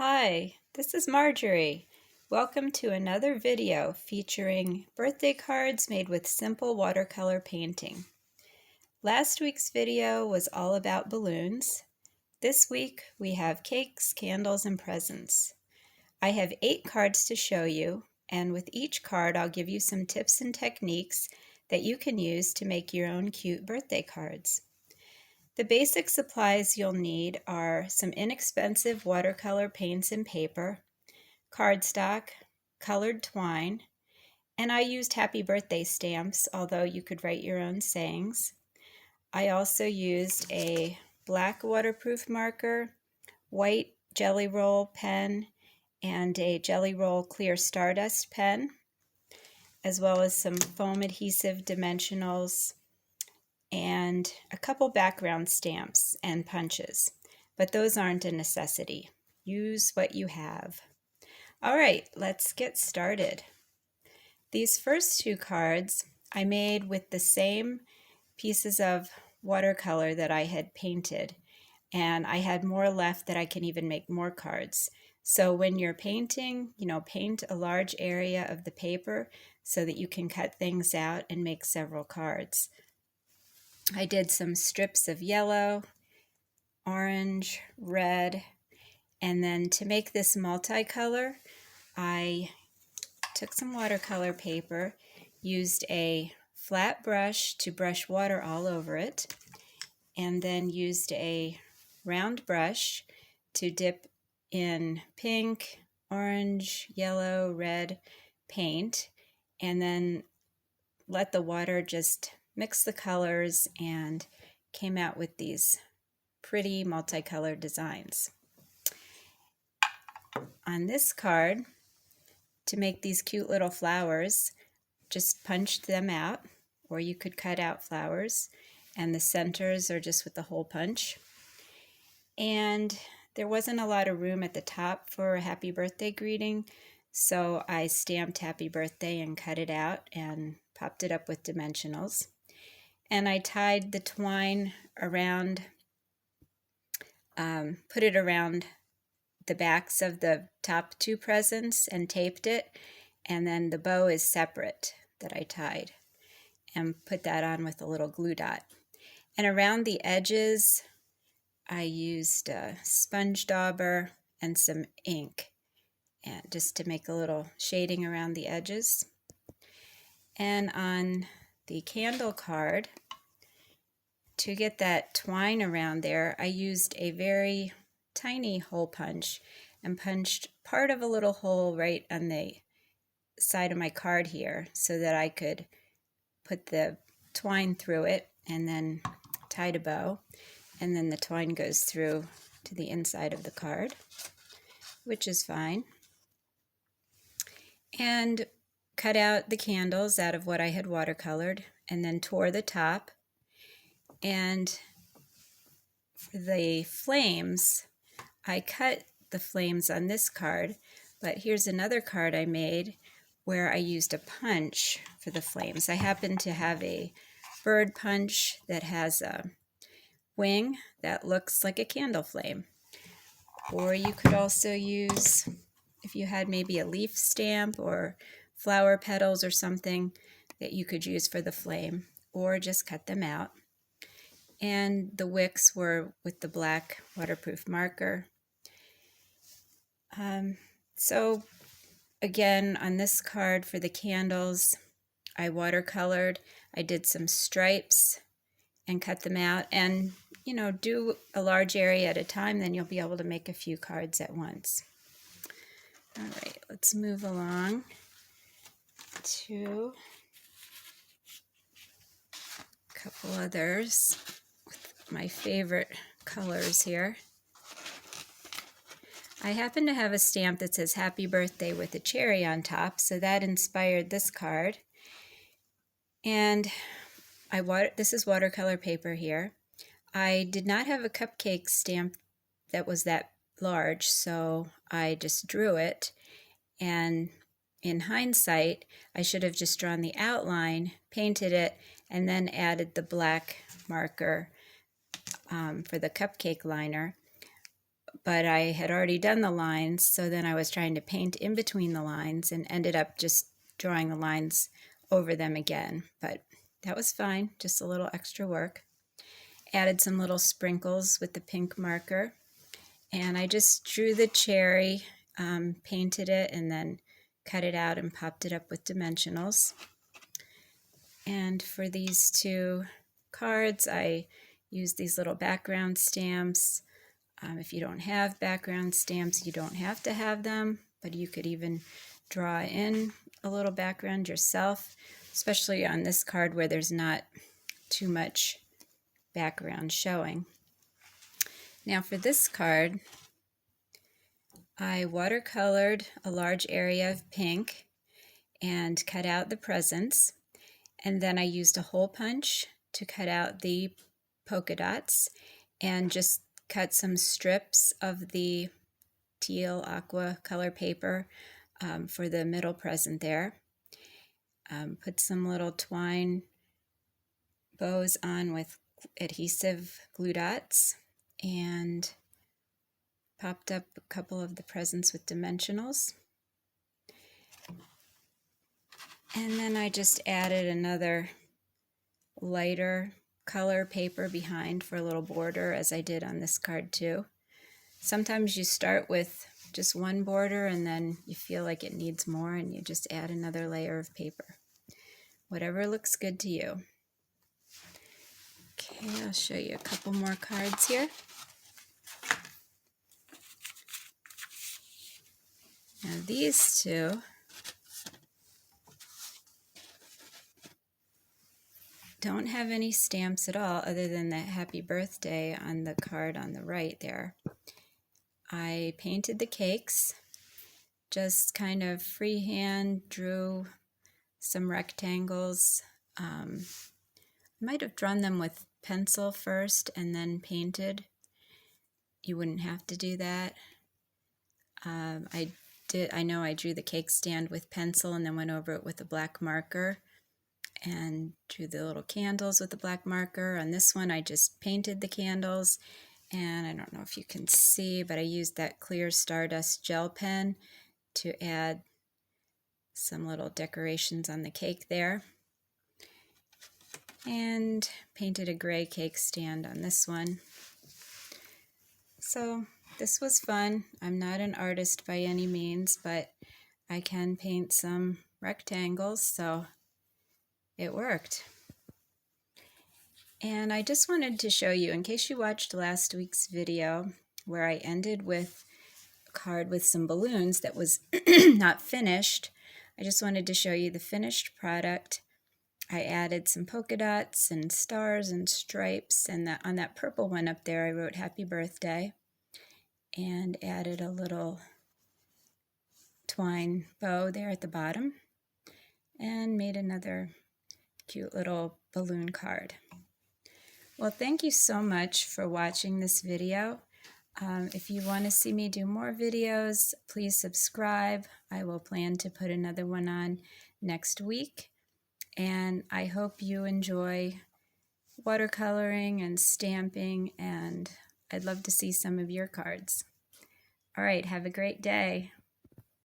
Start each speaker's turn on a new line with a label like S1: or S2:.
S1: Hi, this is Marjorie. Welcome to another video featuring birthday cards made with simple watercolor painting. Last week's video was all about balloons. This week we have cakes, candles, and presents. I have 8 cards to show you, and with each card I'll give you some tips and techniques that you can use to make your own cute birthday cards. The basic supplies you'll need are some inexpensive watercolor paints and paper, cardstock, colored twine, and I used happy birthday stamps, although you could write your own sayings. I also used a black waterproof marker, white Jelly Roll pen, and a Jelly Roll clear Stardust pen, as well as some foam adhesive dimensionals and a couple background stamps and punches, but those aren't a necessity. Use what you have. All right, let's get started. These first 2 cards I made with the same pieces of watercolor that I had painted, and I had more left that I can even make more cards. So when you're painting, paint a large area of the paper so that you can cut things out and make several cards. I did some strips of yellow, orange, red, and then to make this multicolor, I took some watercolor paper, used a flat brush to brush water all over it, and then used a round brush to dip in pink, orange, yellow, red paint, and then let the water just mix the colors and came out with these pretty multicolored designs. On this card, to make these cute little flowers, just punched them out, or you could cut out flowers, and the centers are just with the hole punch. And there wasn't a lot of room at the top for a happy birthday greeting, so I stamped happy birthday and cut it out and popped it up with dimensionals. And I tied the twine around, put it around the backs of the top 2 presents and taped it, and then the bow is separate that I tied and put that on with a little glue dot. And around the edges I used a sponge dauber and some ink, and just to make a little shading around the edges. And on the candle card, to get that twine around there, I used a very tiny hole punch and punched part of a little hole right on the side of my card here so that I could put the twine through it and then tied a bow, and then the twine goes through to the inside of the card, which is fine. And cut out the candles out of what I had watercolored and then tore the top. And for the flames, I cut the flames on this card, but here's another card I made where I used a punch for the flames. I happen to have a bird punch that has a wing that looks like a candle flame. Or you could also use, if you had maybe a leaf stamp or flower petals or something that you could use for the flame, or just cut them out. And the wicks were with the black waterproof marker. So again, on this card for the candles, I watercolored. I did some stripes and cut them out. And, do a large area at a time, then you'll be able to make a few cards at once. All right, let's move along to a couple others with my favorite colors here. I happen to have a stamp that says happy birthday with a cherry on top, so that inspired this card. And this is watercolor paper here. I did not have a cupcake stamp that was that large, so I just drew it. And in hindsight, I should have just drawn the outline, painted it, and then added the black marker for the cupcake liner. but I had already done the lines, so then I was trying to paint in between the lines and ended up just drawing the lines over them again. But that was fine, just a little extra work. Added some little sprinkles with the pink marker, and I just drew the cherry, painted it, and then cut it out and popped it up with dimensionals. And for these two cards, I used these little background stamps. If you don't have background stamps, you don't have to have them, but you could even draw in a little background yourself, especially on this card where there's not too much background showing. Now for this card, I watercolored a large area of pink and cut out the presents, and then I used a hole punch to cut out the polka dots and just cut some strips of the teal aqua color paper for the middle present there. Put some little twine bows on with adhesive glue dots and popped up a couple of the presents with dimensionals. And then I just added another lighter color paper behind for a little border, as I did on this card too. Sometimes you start with just one border and then you feel like it needs more and you just add another layer of paper. Whatever looks good to you. Okay, I'll show you a couple more cards here. Now these two don't have any stamps at all other than that happy birthday on the card on the right there. I painted the cakes, just kind of freehand drew some rectangles. Might have drawn them with pencil first and then painted. You wouldn't have to do that. I know I drew the cake stand with pencil and then went over it with a black marker and drew the little candles with the black marker. On this one I just painted the candles, and I don't know if you can see, but I used that clear Stardust gel pen to add some little decorations on the cake there. And painted a gray cake stand on this one. So this was fun. I'm not an artist by any means, but I can paint some rectangles, so it worked. And I just wanted to show you, in case you watched last week's video where I ended with a card with some balloons that was not finished, I just wanted to show you the finished product. I added some polka dots and stars and stripes, and on that purple one up there I wrote happy birthday and added a little twine bow there at the bottom and made another cute little balloon card. Well, thank you so much for watching this video. If you want to see me do more videos, please subscribe. I will plan to put another one on next week. And I hope you enjoy watercoloring and stamping, and I'd love to see some of your cards. All right, have a great day.